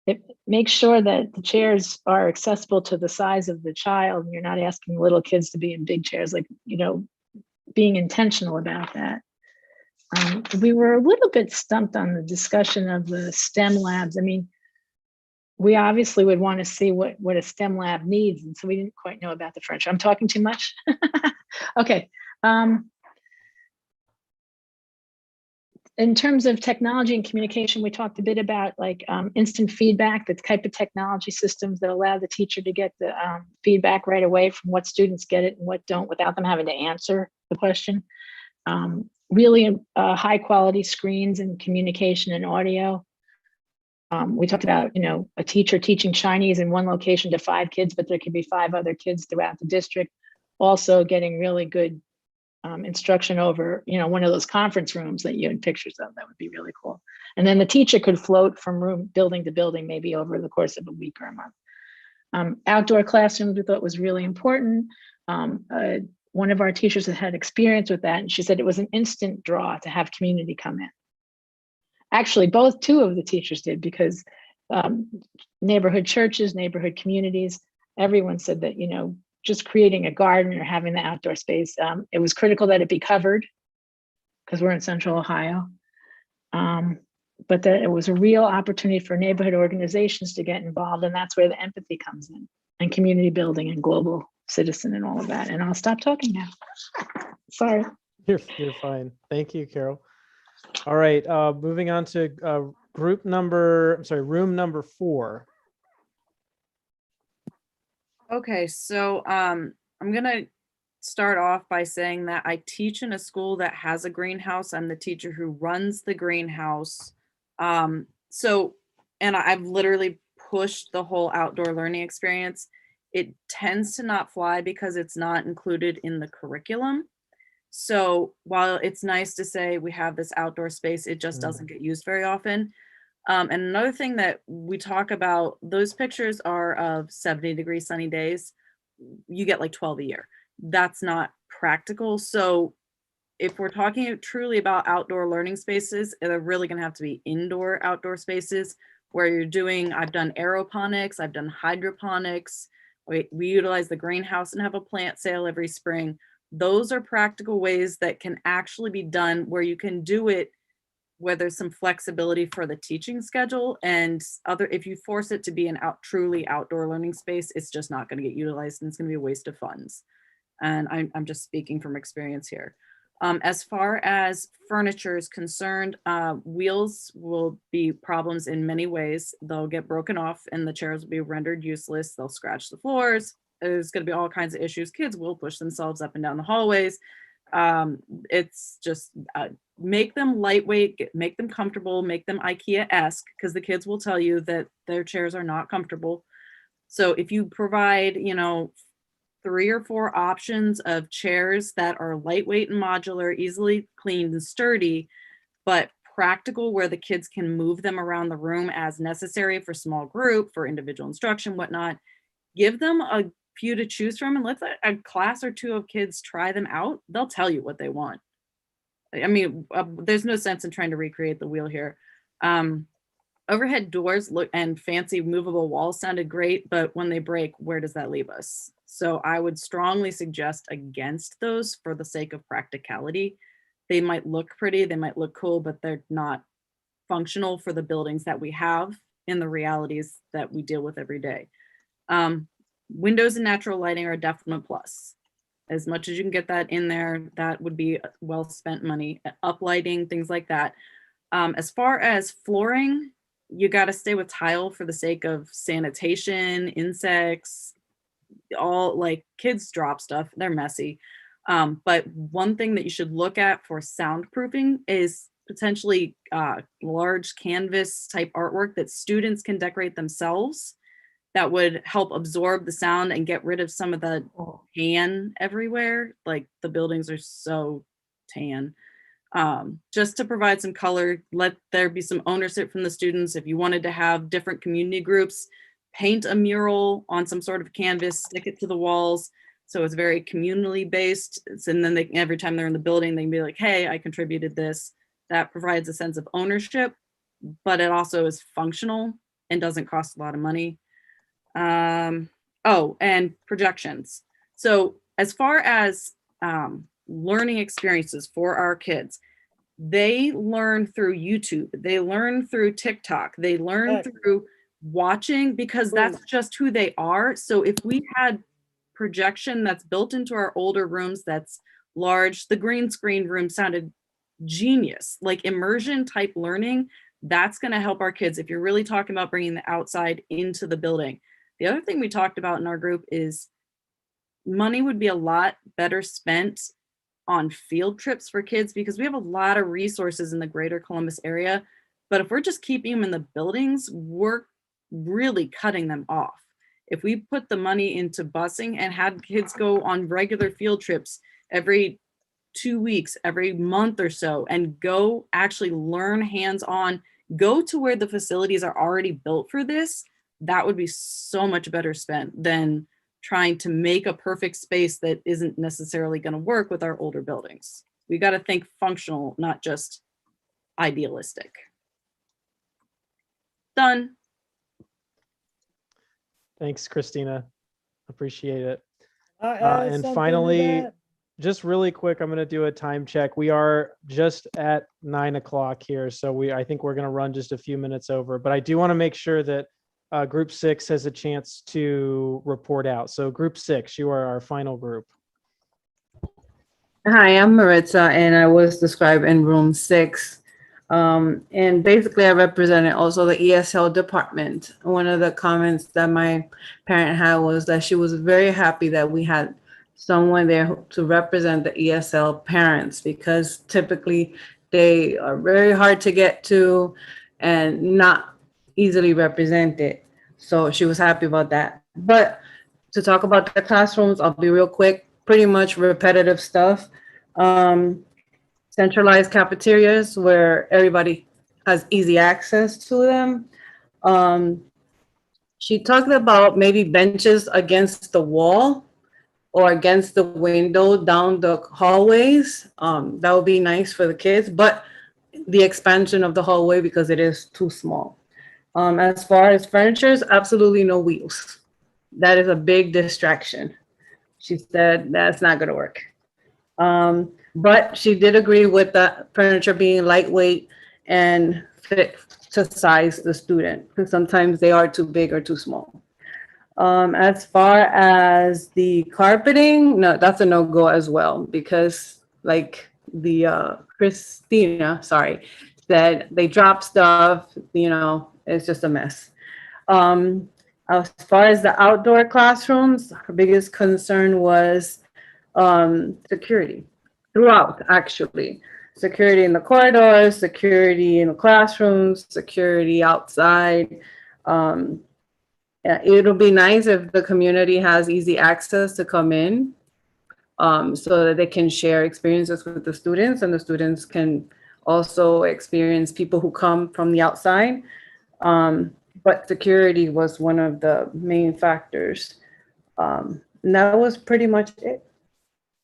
it makes sure that the chairs are accessible to the size of the child, and you're not asking little kids to be in big chairs, like, being intentional about that. We were a little bit stumped on the discussion of the STEM labs. I mean, we obviously would want to see what a STEM lab needs, and so we didn't quite know about the furniture. I'm talking too much. Okay. In terms of technology and communication, we talked a bit about like instant feedback, the type of technology systems that allow the teacher to get the feedback right away from what students get it and what don't, without them having to answer the question. Really high quality screens and communication and audio. We talked about, a teacher teaching Chinese in one location to 5 kids, but there could be 5 other kids throughout the district. Also getting really good instruction over, one of those conference rooms that you had pictures of. That would be really cool. And then the teacher could float from building to building, maybe over the course of a week or a month. Outdoor classrooms we thought was really important. One of our teachers had experience with that, and she said it was an instant draw to have community come in. Actually, 2 of the teachers did, because neighborhood churches, neighborhood communities, everyone said that, just creating a garden or having the outdoor space, it was critical that it be covered, because we're in Central Ohio. But that it was a real opportunity for neighborhood organizations to get involved, and that's where the empathy comes in, and community building and global citizen and all of that. And I'll stop talking now. Sorry. You're fine. Thank you, Carol. All right, moving on to room number 4. Okay, so I'm gonna start off by saying that I teach in a school that has a greenhouse. I'm the teacher who runs the greenhouse. And I've literally pushed the whole outdoor learning experience. It tends to not fly because it's not included in the curriculum. So while it's nice to say we have this outdoor space, it just doesn't get used very often. And another thing that we talk about, those pictures are of 70-degree sunny days. You get like 12 a year. That's not practical. So if we're talking truly about outdoor learning spaces, they're really going to have to be indoor outdoor spaces where I've done aeroponics, I've done hydroponics. We utilize the greenhouse and have a plant sale every spring. Those are practical ways that can actually be done where you can do it where there's some flexibility for the teaching schedule, and if you force it to be an truly outdoor learning space, it's just not going to get utilized, and it's going to be a waste of funds. And I'm just speaking from experience here. As far as furniture is concerned, wheels will be problems in many ways. They'll get broken off and the chairs will be rendered useless. They'll scratch the floors. There's going to be all kinds of issues. Kids will push themselves up and down the hallways. It's just make them lightweight, make them comfortable, make them IKEA-esque, because the kids will tell you that their chairs are not comfortable. So if you provide, 3 or 4 options of chairs that are lightweight and modular, easily cleaned and sturdy, but practical where the kids can move them around the room as necessary for small group, for individual instruction, whatnot, give them a few to choose from and let a class or 2 of kids try them out. They'll tell you what they want. I mean, there's no sense in trying to recreate the wheel here. Overhead doors and fancy movable walls sounded great, but when they break, where does that leave us? So I would strongly suggest against those for the sake of practicality. They might look pretty, they might look cool, but they're not functional for the buildings that we have in the realities that we deal with every day. Windows and natural lighting are a definite plus. As much as you can get that in there, that would be well spent money. Uplighting, things like that. As far as flooring, you got to stay with tile for the sake of sanitation, insects, all like kids drop stuff, they're messy. But one thing that you should look at for soundproofing is potentially large canvas type artwork that students can decorate themselves that would help absorb the sound and get rid of some of the tan everywhere. Like the buildings are so tan. Just to provide some color, let there be some ownership from the students. If you wanted to have different community groups, paint a mural on some sort of canvas, stick it to the walls. So it's very communally based. And then they, every time they're in the building, they can be like, hey, I contributed this. That provides a sense of ownership, but it also is functional and doesn't cost a lot of money. Oh, and projections. So as far as learning experiences for our kids, they learn through YouTube, they learn through TikTok, they learn through watching because that's just who they are. So if we had projection that's built into our older rooms that's large, the green screen room sounded genius, like immersion type learning, that's going to help our kids if you're really talking about bringing the outside into the building. The other thing we talked about in our group is money would be a lot better spent on field trips for kids because we have a lot of resources in the greater Columbus area. But if we're just keeping them in the buildings, we're really cutting them off. If we put the money into busing and had kids go on regular field trips every 2 weeks, every month or so, and go actually learn hands-on, go to where the facilities are already built for this, that would be so much better spent than trying to make a perfect space that isn't necessarily going to work with our older buildings. We got to think functional, not just idealistic. Done. Thanks, Christina. Appreciate it. And And finally, just really quick, I'm going to do a time check. We are just at 9 o'clock here. So I think we're going to run just a few minutes over, but I do want to make sure that group 6 has a chance to report out. So group 6, you are our final group. Hi, I'm Maritza, and I was described in room 6. And basically, I represented also the ESL department. One of the comments that my parent had was that she was very happy that we had someone there to represent the ESL parents, because typically they are very hard to get to and not easily represented. So she was happy about that. But to talk about the classrooms, I'll be real quick, pretty much repetitive stuff. Centralized cafeterias where everybody has easy access to them. She talked about maybe benches against the wall or against the window down the hallways. That would be nice for the kids, but the expansion of the hallway because it is too small. As far as furniture, absolutely no wheels. That is a big distraction. She said that's not going to work. But she did agree with the furniture being lightweight and fit to size the student, because sometimes they are too big or too small. As far as the carpeting, no, that's a no-go as well, because like the Christina, said they drop stuff, it's just a mess. As far as the outdoor classrooms, her biggest concern was security throughout, actually. Security in the corridors, security in the classrooms, security outside. It'll be nice if the community has easy access to come in so that they can share experiences with the students, and the students can also experience people who come from the outside. But security was one of the main factors. And that was pretty much it.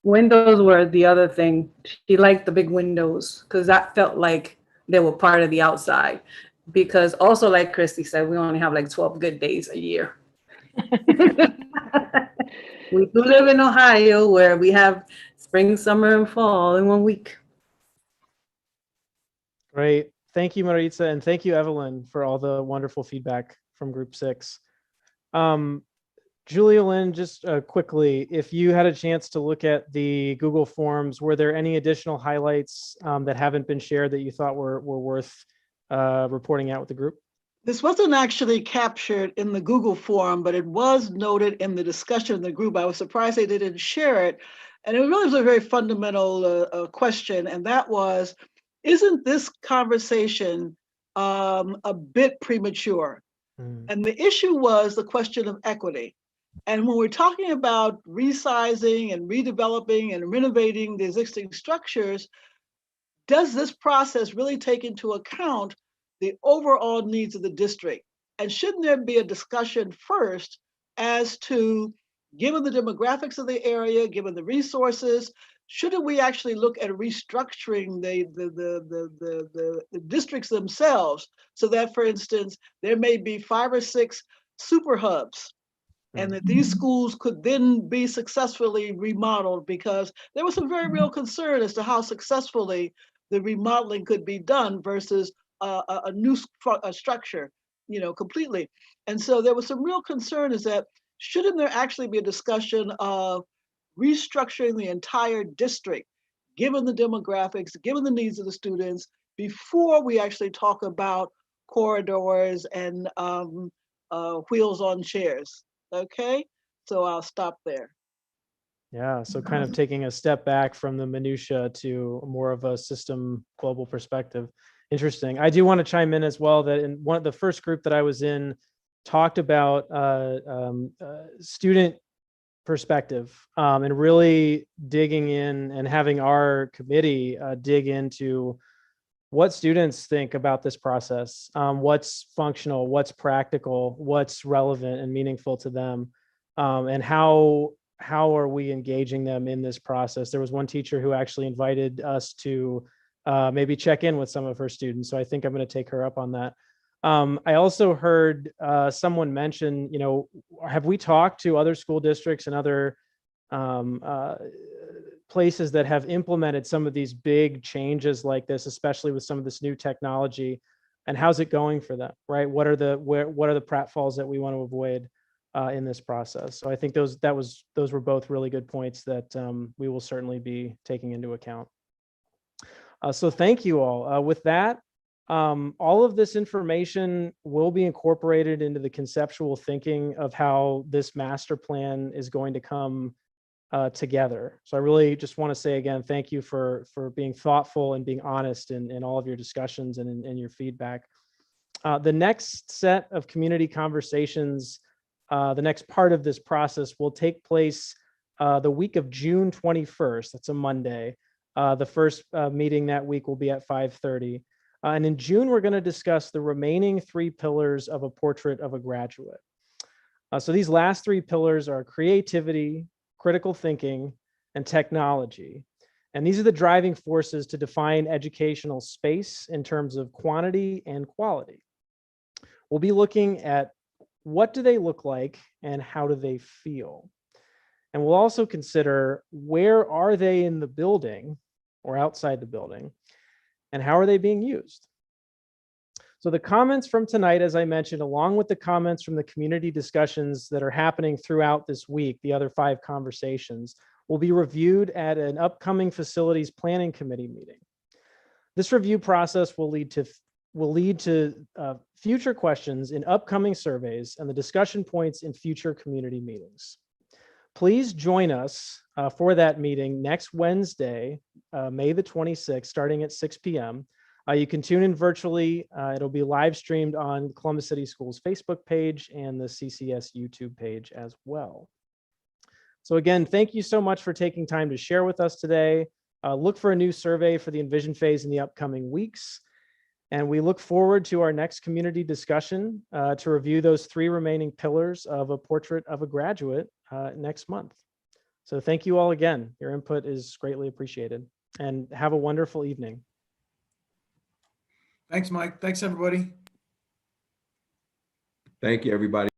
Windows were the other thing. She liked the big windows because that felt like they were part of the outside. Because also, like Christy said, we only have like 12 good days a year. We do live in Ohio where we have spring, summer, and fall in 1 week. Great. Thank you, Maritza, and thank you, Evelyn, for all the wonderful feedback from Group 6. Julia Lynn, just quickly, if you had a chance to look at the Google Forms, were there any additional highlights that haven't been shared that you thought were worth reporting out with the group? This wasn't actually captured in the Google form, but it was noted in the discussion in the group. I was surprised they didn't share it. And it really was a very fundamental question. And that was, isn't this conversation a bit premature? And the issue was the question of equity. And when we're talking about resizing and redeveloping and renovating the existing structures, does this process really take into account the overall needs of the district? And shouldn't there be a discussion first as to, given the demographics of the area, given the resources, shouldn't we actually look at restructuring the districts themselves so that, for instance, there may be 5 or 6 super hubs, and that these schools could then be successfully remodeled, because there was some very real concern as to how successfully the remodeling could be done versus a new structure, completely. And so there was some real concern, is that shouldn't there actually be a discussion of restructuring the entire district, given the demographics, given the needs of the students, before we actually talk about corridors and wheels on chairs? Okay, so I'll stop there. Yeah, so kind of taking a step back from the minutia to more of a system global perspective. Interesting. I do want to chime in as well that in one of the first group that I was in talked about student perspective and really digging in and having our committee dig into what students think about this process, what's functional, what's practical, what's relevant and meaningful to them, and how are we engaging them in this process. There was one teacher who actually invited us to maybe check in with some of her students, so I think I'm going to take her up on that. I also heard someone mention, have we talked to other school districts and other places that have implemented some of these big changes like this, especially with some of this new technology, and how's it going for them, right? What are the pratfalls that we want to avoid in this process? So I think those were both really good points that we will certainly be taking into account. So thank you all. With that, all of this information will be incorporated into the conceptual thinking of how this master plan is going to come together. So I really just want to say again, thank you for being thoughtful and being honest in all of your discussions and in your feedback. The next set of community conversations, the next part of this process will take place the week of June 21st. That's a Monday. The first meeting that week will be at 5:30. And in June, we're going to discuss the remaining 3 pillars of a portrait of a graduate. So these last 3 pillars are creativity, critical thinking, and technology. And these are the driving forces to define educational space in terms of quantity and quality. We'll be looking at what do they look like and how do they feel? And we'll also consider where are they in the building or outside the building, and how are they being used? So the comments from tonight, as I mentioned, along with the comments from the community discussions that are happening throughout this week, the other 5 conversations, will be reviewed at an upcoming facilities planning committee meeting. This review process will lead to future questions in upcoming surveys and the discussion points in future community meetings. Please join us for that meeting next Wednesday, May the 26th, starting at 6 p.m. You can tune in virtually. It'll be live streamed on Columbus City Schools Facebook page and the CCS YouTube page as well. So again, thank you so much for taking time to share with us today. Look for a new survey for the Envision phase in the upcoming weeks. And we look forward to our next community discussion to review those 3 remaining pillars of a portrait of a graduate next month. So thank you all again. Your input is greatly appreciated, and have a wonderful evening. Thanks, Mike. Thanks, everybody. Thank you, everybody.